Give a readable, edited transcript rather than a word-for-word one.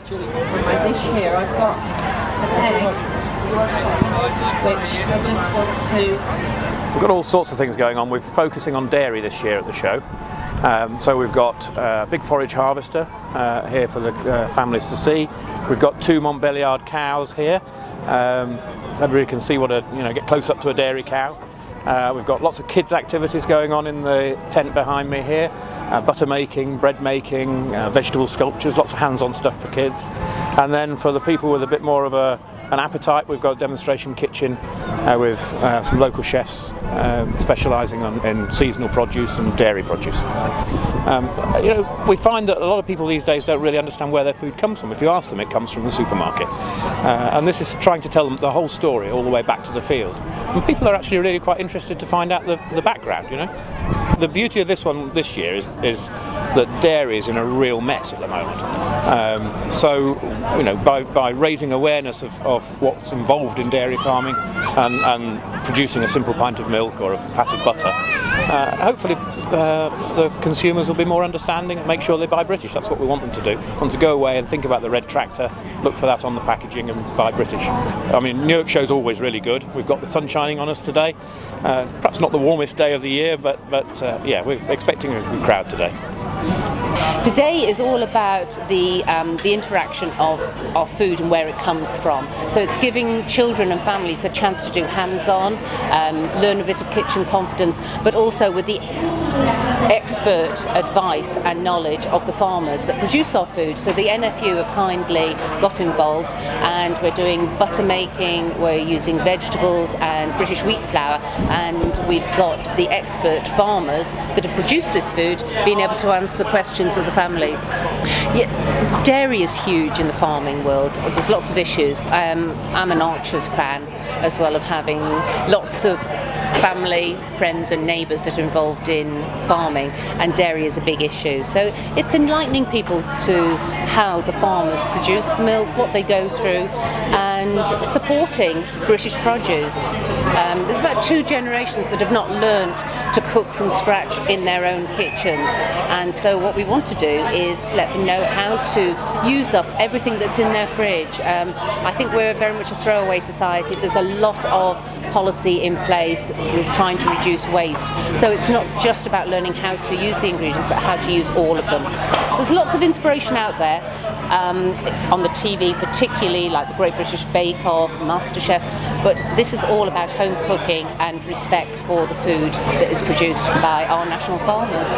For my dish here, I've got an egg, which I just want to... We've got all sorts of things going on. We're focusing on dairy this year at the show. So we've got a big forage harvester here for the families to see. We've got 2 Montbeliarde cows here. So everybody can see what get close up to a dairy cow. We've got lots of kids' activities going on in the tent behind me here. Butter making, bread making, vegetable sculptures, lots of hands-on stuff for kids. And then for the people with a bit more of an appetite, we've got a demonstration kitchen with some local chefs specialising in seasonal produce and dairy produce. We find that a lot of people these days don't really understand where their food comes from. If you ask them, it comes from the supermarket. And this is trying to tell them the whole story all the way back to the field. And people are actually really quite interested to find out the background, The beauty of this year is that dairy is in a real mess at the moment. By raising awareness of what's involved in dairy farming and producing a simple pint of milk or a pat of butter, hopefully the consumers will be more understanding and make sure they buy British. That's what we want them to do. We want to go away and think about the red tractor, look for that on the packaging and buy British. I mean, Newark Show's always really good. We've got the sun shining on us today. Perhaps not the warmest day of the year, but we're expecting a good crowd today. Today is all about the interaction of food and where it comes from. So it's giving children and families a chance to do hands-on, learn a bit of kitchen confidence, but also with the expert advice and knowledge of the farmers that produce our food. So the NFU have kindly got involved, and we're doing butter making, we're using vegetables and British wheat flour, and we've got the expert farmers that have produced this food being able to answer questions of the families. Yeah, dairy is huge in the farming world. There's lots of issues. I'm an Archers fan as well, of having lots of family, friends and neighbours that are involved in farming, and dairy is a big issue. So it's enlightening people to how the farmers produce the milk, what they go through, and supporting British produce. There's about 2 generations that have not learnt to cook from scratch in their own kitchens, and so what we want to do is let them know how to use up everything that's in their fridge. I think we're very much a throwaway society. There's a lot of policy in place trying to reduce waste, so it's not just about learning how to use the ingredients, but how to use all of them. There's lots of inspiration out there on the TV, particularly like the Great British Bake Off, MasterChef, but this is all about home cooking and respect for the food that is produced by our national farmers.